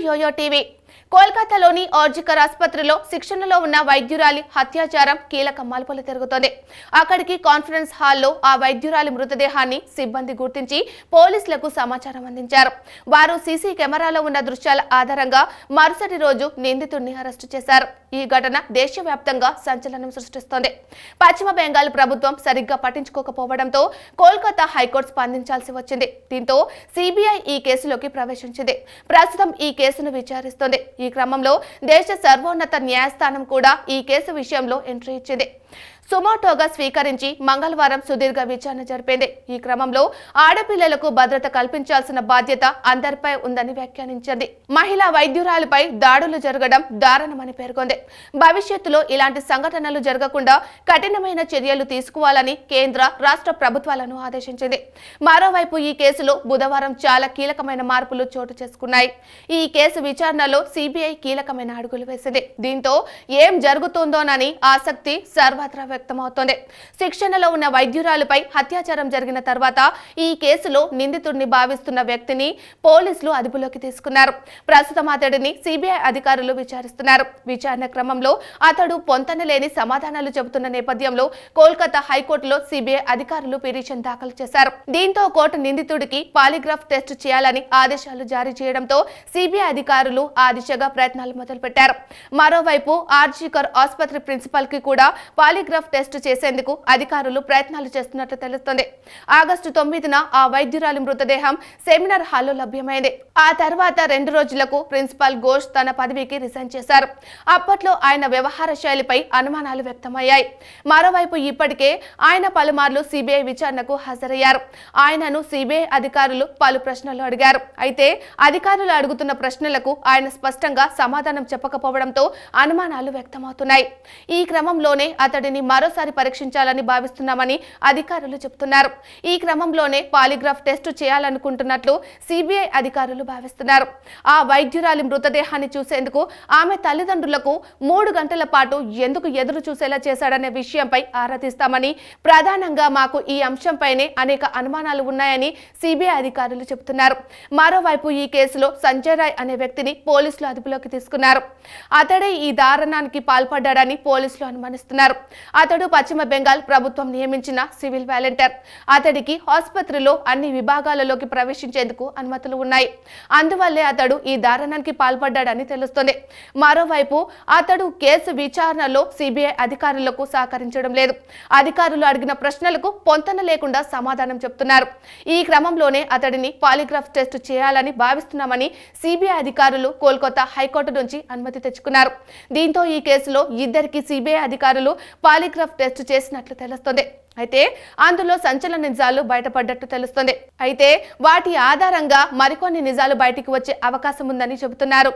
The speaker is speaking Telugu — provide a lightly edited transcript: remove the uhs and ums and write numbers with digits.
యోయో టీవీ కోల్కతాలోని ఆర్జికర్ ఆసుపత్రిలో శిక్షణలో ఉన్న వైద్యురాలి హత్యాచారం కీలక మలుపులు తిరుగుతోంది. అక్కడికి కాన్ఫరెన్స్ హాల్లో ఆ వైద్యురాలి మృతదేహాన్ని సిబ్బంది గుర్తించి పోలీసులకు సమాచారం అందించారు. వారు సీసీ కెమెరాలో ఉన్న దృశ్యాల ఆధారంగా మరుసటి రోజు నిందితుడిని అరెస్టు చేశారు. ఈ ఘటన దేశవ్యాప్తంగా సంచలనం సృష్టిస్తోంది. పశ్చిమ బెంగాల్ ప్రభుత్వం సరిగ్గా పట్టించుకోకపోవడంతో కోల్కతా హైకోర్టు స్పందించాల్సి వచ్చింది. దీంతో సిబిఐ ఈ కేసులోకి ప్రవేశించింది. ప్రస్తుతం ఈ కేసును విచారిస్తోంది. ఈ క్రమంలో దేశ సర్వోన్నత న్యాయస్థానం కూడా ఈ కేసు విషయంలో ఎంట్రీ ఇచ్చింది. సుమోటోగా స్వీకరించి మంగళవారం సుదీర్ఘ విచారణ జరిపింది. ఈ క్రమంలో ఆడపిల్లలకు భద్రత కల్పించాల్సిన బాధ్యత అందరిపై ఉందని వ్యాఖ్యానించింది. మహిళా వైద్యురాలిపై దాడులు జరగడం దారుణమని పేర్కొంది. భవిష్యత్తులో ఇలాంటి సంఘటనలు జరగకుండా కఠినమైన చర్యలు తీసుకోవాలని కేంద్ర, రాష్ట్ర ప్రభుత్వాలను ఆదేశించింది. మరోవైపు ఈ కేసులో బుధవారం చాలా కీలకమైన మార్పులు చోటు చేసుకున్నాయి. ఈ కేసు విచారణలో సిబిఐ కీలకమైన అడుగులు వేసింది. దీంతో ఏం జరుగుతుందోనని ఆసక్తి సర్వత్రా వ్యక్తమవుతోంది. శిక్షణలో ఉన్న వైద్యురాలుపై అత్యాచారం జరిగిన తర్వాత ఈ కేసులో నిందితుడిని భావిస్తున్న వ్యక్తిని పోలీసులు అదుపులోకి తీసుకున్నారు. ప్రస్తుతం అతడిని సిబిఐ అధికారులు విచారిస్తున్నారు. విచారణ క్రమంలో అతడు పొంతనలేని సమాధానాలు చెబుతున్న నేపథ్యంలో కోల్కతా హైకోర్టులో సిబిఐ అధికారులు పిటిషన్ దాఖలు చేశారు. దీంతో కోర్టు నిందితుడికి పాలిగ్రాఫ్ టెస్ట్ చేయాలని ఆదేశాలు జారీ చేయడంతో సిబిఐ అధికారులు ఆ దిశగా ప్రయత్నాలు మొదలుపెట్టారు. మరోవైపు ఆర్జికర్ ఆసుపత్రి ప్రిన్సిపల్ కి కూడా పాలిగ్రాఫ్ టెస్ట్ చేసేందుకు అధికారులు ప్రయత్నాలు చేస్తున్నట్లు తెలుస్తోంది. ఆగస్టు 9న ఆ వైద్యురాలి మృతదేహం సెమినార్ హాల్లో లభ్యమైంది. ఆ తర్వాత 2 రోజులకు ప్రిన్సిపల్ ఘోష్ తన పదవికి రిజైన్ చేశారు. అప్పట్లో ఆయన వ్యవహార శైలిపై అనుమానాలు వ్యక్తమయ్యాయి. మరోవైపు ఇప్పటికే ఆయన పలుమార్లు సిబిఐ విచారణకు హాజరయ్యారు. ఆయనను సిబిఐ అధికారులు పలు ప్రశ్నలు అడిగారు. అయితే అధికారులు అడుగుతున్న ప్రశ్నలకు ఆయన స్పష్టంగా సమాధానం చెప్పకపోవడంతో అనుమానాలు వ్యక్తమవుతున్నాయి. ఈ క్రమంలోనే అతడిని మరోసారి పరీక్షించాలని భావిస్తున్నామని అధికారులు చెబుతున్నారు. ఈ క్రమంలోనే పాలిగ్రాఫ్ టెస్ట్ చేయాలనుకుంటున్నట్లు సిబిఐ అధికారులు భావిస్తున్నారు. ఆ వైద్యురాలి మృతదేహాన్ని చూసేందుకు ఆమె తల్లిదండ్రులకు 3 గంటల పాటు ఎందుకు ఎదురు చూసేలా చేశాడనే విషయంపై ఆరా తీస్తామని, ప్రధానంగా మాకు ఈ అంశంపైనే అనేక అనుమానాలు ఉన్నాయని సిబిఐ అధికారులు చెబుతున్నారు. మరోవైపు ఈ కేసులో సంజయ్ రాయ్ అనే వ్యక్తిని పోలీసులు అదుపులోకి తీసుకున్నారు. అతడే ఈ దారుణానికి పాల్పడ్డాడని పోలీసులు అనుమానిస్తున్నారు. అతడు పశ్చిమ బెంగాల్ ప్రభుత్వం నియమించిన సివిల్ వాలంటీర్. అతడికి ఆసుపత్రిలో అన్ని విభాగాలలోకి ప్రవేశించేందుకు అనుమతులు ఉన్నాయి. అందువల్లే అతడు ఈ దారుణానికి పాల్పడ్డాడని తెలుస్తోంది. మరోవైపు అతడు కేసు విచారణలో సిబిఐ అధికారులకు సహకరించడం లేదు. అధికారులు అడిగిన ప్రశ్నలకు పొంతన లేకుండా సమాధానం చెప్తున్నారు. ఈ క్రమంలోనే అతడిని పాలిగ్రాఫ్ టెస్ట్ చేయాలని భావిస్తున్నామని సిబిఐ అధికారులు కోల్కతా హైకోర్టు నుంచి అనుమతి తెచ్చుకున్నారు. దీంతో ఈ కేసులో ఇద్దరికి సిబిఐ అధికారులు పాలిగ్రాఫ్ టెస్ట్ చేసినట్లు తెలుస్తోంది. అయితే అందులో సంచలన నిజాలు బయటపడ్డట్టు తెలుస్తోంది. అయితే వాటి ఆధారంగా మరికొన్ని నిజాలు బయటికి వచ్చే అవకాశం ఉందని చెబుతున్నారు.